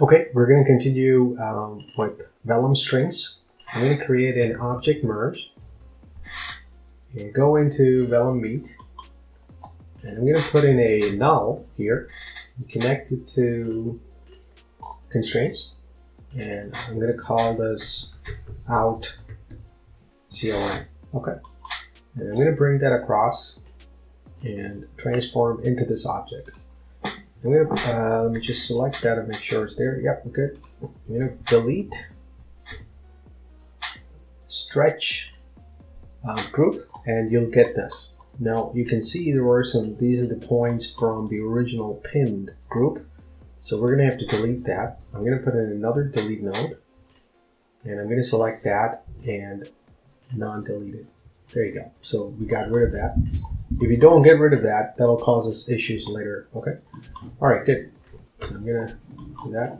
Okay, we're going to continue with Vellum strings. I'm going to create an object merge and go into Vellum meet, and I'm going to put in a null here and connect it to constraints, and I'm going to call this out con. Okay, and I'm going to bring that across and transform into this object. I'm going to let me just select that and make sure it's there. Yep, good. I'm going to delete stretch group, and you'll get this. Now you can see there were these are the points from the original pinned group. So we're going to have to delete that. I'm going to put in another delete node, and I'm going to select that and non-delete it. There you go. So we got rid of that. If you don't get rid of that, that'll cause us issues later. Okay. All right, good. So I'm going to do that.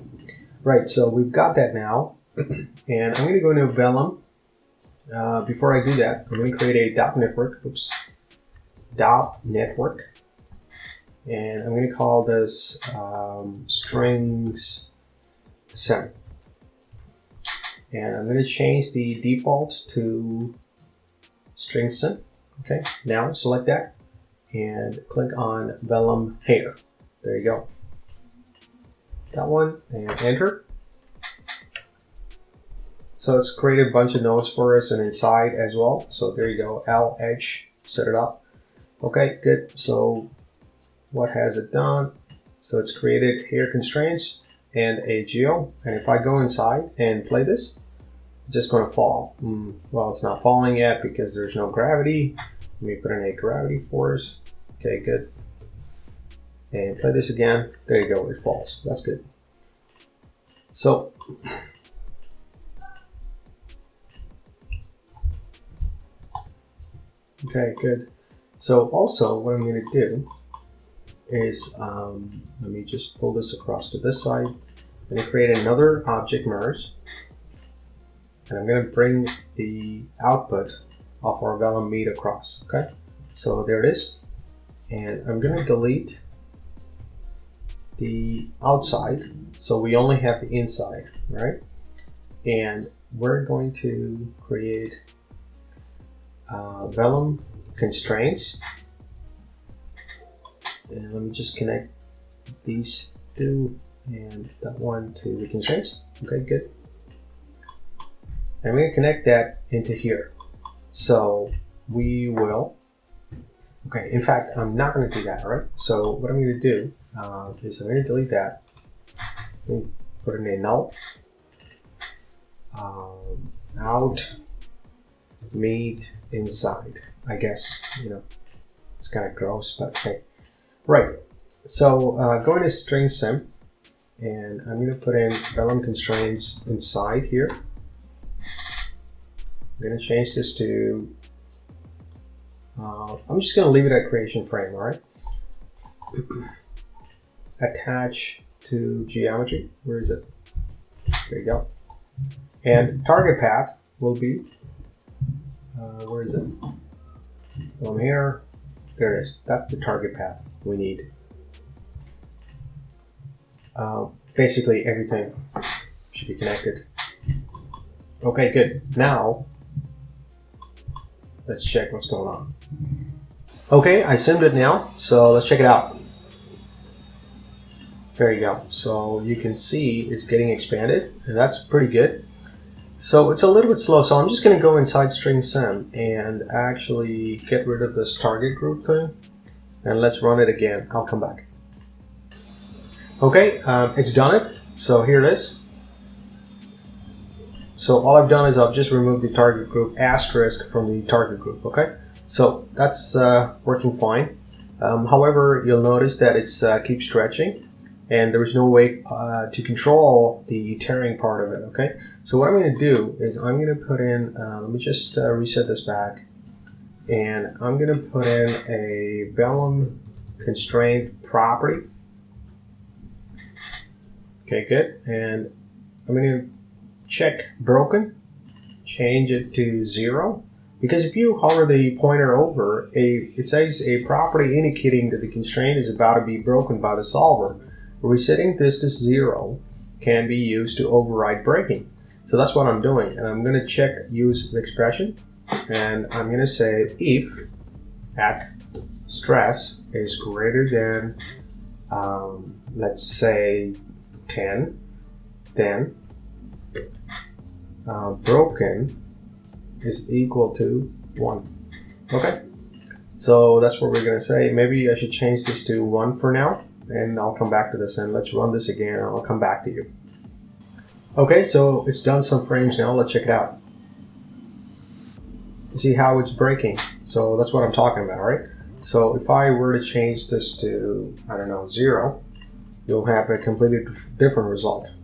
Right, so we've got that now. And I'm going to go into Vellum. Before I do that, I'm going to create a dot network. Oops. Dot network. And I'm going to call this strings sim. And I'm going to change the default to string sim. Okay, now select that and click on Vellum header. There you go. That one, and enter. So it's created a bunch of nodes for us and inside as well. So there you go, L edge, set it up. Okay, good. So what has it done? So it's created here constraints and a geo. And if I go inside and play this, it's just going to fall. Well, it's not falling yet because there's no gravity. Let me put in a gravity force. Okay, good. And play this again. There you go, it falls. That's good. So, okay, good. So also what I'm going to do is, let me just pull this across to this side. I'm going to create another object merge. And I'm going to bring the output of our Vellum meet across. Okay, so there it is. And I'm going to delete the outside, so we only have the inside, right? And we're going to create Vellum Constraints. And let me just connect these two and that one to the constraints. Okay, good. And I'm going to connect that into here. So we will, okay, in fact, I'm not going to do that, right? So what I'm going to do is I'm going to delete that. Put in a null. Out, meet, inside. I guess, you know, it's kind of gross, but hey. Right, so going to string sim, and I'm going to put in Vellum Constraints inside here. I'm going to change this to, I'm just going to leave it at creation frame, all right? Attach to geometry. Where is it? There you go. And target path will be, where is it? From here. There it is. That's the target path we need. Basically everything should be connected. Okay, good. Now, let's check what's going on. Okay, I simmed it now, so let's check it out. There you go. So you can see it's getting expanded, and that's pretty good. So it's a little bit slow, so I'm just going to go inside string sim and actually get rid of this target group thing, and let's run it again. I'll come back. Okay, it's done it. So here it is. So all I've done is I've just removed the target group asterisk from the target group. Okay, so that's working fine. However, you'll notice that it's keeps stretching, and there's no way to control the tearing part of it. Okay, so what I'm going to do is I'm going to put in, let me just reset this back, and I'm going to put in a Vellum Constraint property. Okay, good, and I'm going to check broken, change it to 0, because if you hover the pointer over, it says a property indicating that the constraint is about to be broken by the solver. Resetting this to 0 can be used to override braking. So that's what I'm doing, and I'm going to check use the expression, and I'm going to say if at stress is greater than let's say 10, then broken is equal to 1. Okay, so that's what we're going to say. Maybe I should change this to 1 for now, and I'll come back to this, and let's run this again, and I'll come back to you. Okay, so it's done some frames now. Let's check it out. See how it's breaking. So that's what I'm talking about, right? So if I were to change this to, I don't know, 0, you'll have a completely different result.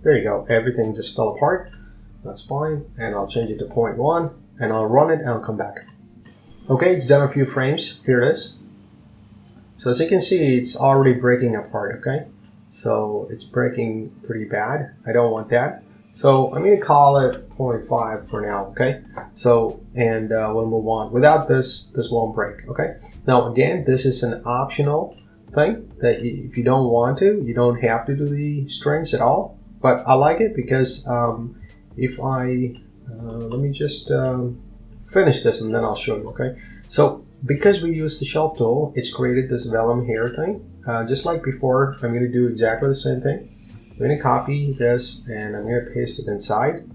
There you go. Everything just fell apart. That's fine. And I'll change it to 0.1, and I'll run it, and I'll come back. Okay, it's done a few frames. Here it is. So as you can see, it's already breaking apart, okay? So it's breaking pretty bad. I don't want that. So I'm going to call it 0.5 for now, okay? So, and we'll move on. Without this, this won't break, okay? Now, again, this is an optional thing that if you don't want to, you don't have to do the strings at all. But I like it because if I, let me just finish this and then I'll show you, okay? So, because we use the shelf tool, it's created this vellum here thing. Just like before, I'm going to do exactly the same thing. I'm going to copy this and I'm going to paste it inside.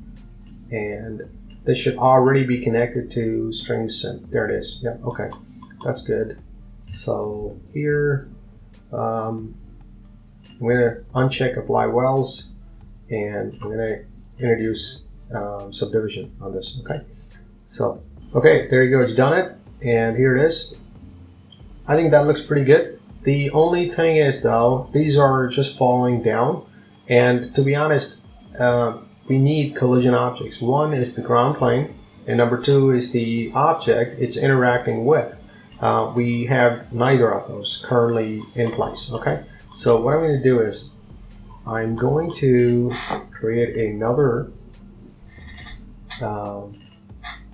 And this should already be connected to string sim. There it is. Yeah, okay. That's good. So here, I'm going to uncheck apply wells and I'm going to introduce subdivision on this. Okay. So, okay, there you go. It's done it. And here it is. I think that looks pretty good. The only thing is, though, these are just falling down. And to be honest, we need collision objects. One is the ground plane, and number 2 is the object it's interacting with. We have neither of those currently in place, okay? So what I'm going to do is I'm going to create another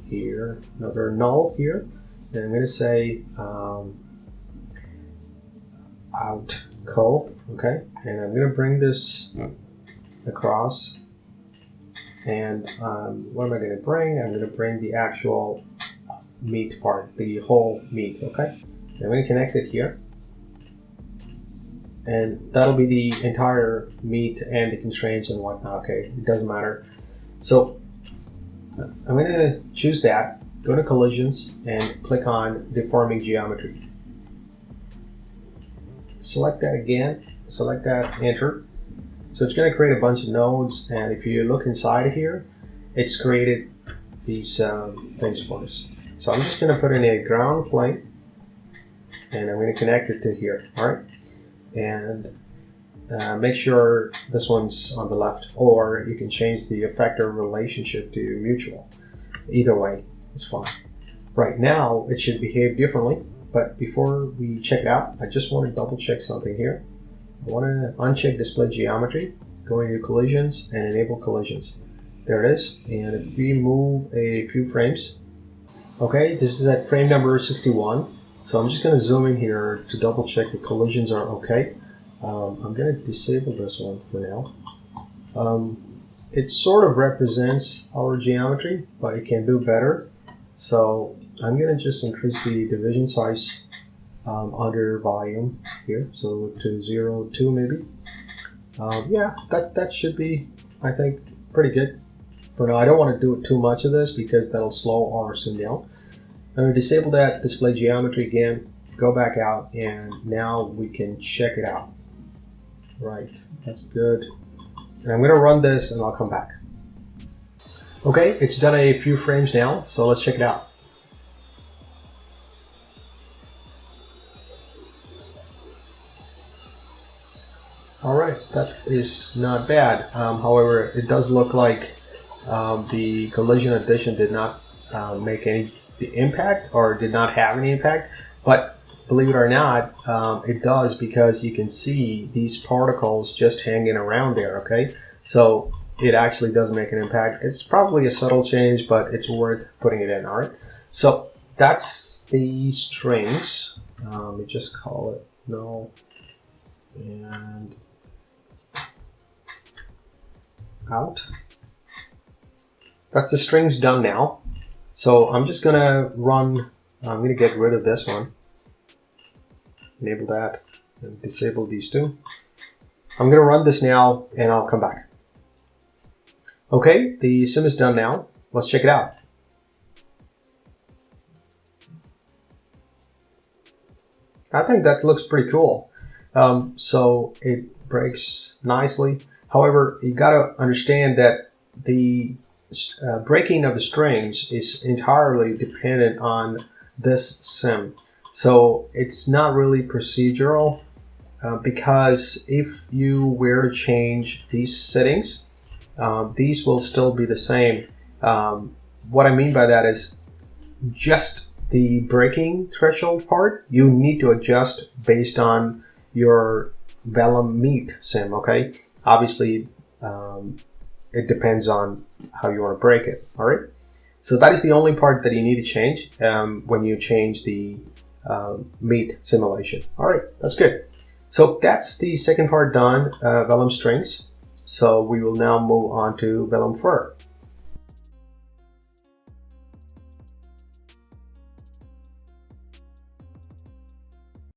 here, another null here. And I'm going to say out col, okay, and I'm going to bring this across, and what am I going to bring? I'm going to bring the actual meat part, the whole meat, okay. I'm going to connect it here, and that'll be the entire meat and the constraints and whatnot, okay, it doesn't matter. So I'm going to choose that, go to collisions, and click on Deforming Geometry. Select that again, select that, enter. So it's going to create a bunch of nodes, and if you look inside here, it's created these things for us. So I'm just going to put in a ground plane, and I'm going to connect it to here, alright? And make sure this one's on the left, or you can change the effector relationship to mutual. Either way, it's fine. Right now, it should behave differently. But before we check it out, I just want to double check something here. I want to uncheck display geometry, go into collisions and enable collisions. There it is. And if we move a few frames, okay, this is at frame number 61. So I'm just going to zoom in here to double check the collisions are okay. I'm going to disable this one for now. It sort of represents our geometry, but it can do better. So I'm going to just increase the division size under volume here, so to 0.2 maybe. Yeah, that should be, I think, pretty good for now. I don't want to do too much of this because that'll slow our sim down. I'm going to disable that display geometry again, go back out, and now we can check it out. Right, that's good. And I'm going to run this and I'll come back. Okay, it's done a few frames now, so let's check it out. Alright, that is not bad. However, it does look like the collision addition did not make any impact, or did not have any impact, but believe it or not, it does, because you can see these particles just hanging around there, okay? So it actually does make an impact. It's probably a subtle change, but it's worth putting it in, alright? So that's the strings. We just call it null, and out. That's the strings done now. So I'm just gonna run, I'm gonna get rid of this one. Enable that and disable these two. I'm gonna run this now and I'll come back. Okay, the sim is done now. Let's check it out. I think that looks pretty cool. So it breaks nicely. However, you gotta understand that the breaking of the strings is entirely dependent on this sim. So it's not really procedural because if you were to change these settings, these will still be the same. What I mean by that is just the breaking threshold part, you need to adjust based on your Vellum meat sim, okay? Obviously, it depends on how you want to break it, all right? So that is the only part that you need to change when you change the meat simulation. All right, that's good. So that's the second part done, Vellum strings. So we will now move on to Vellum fur.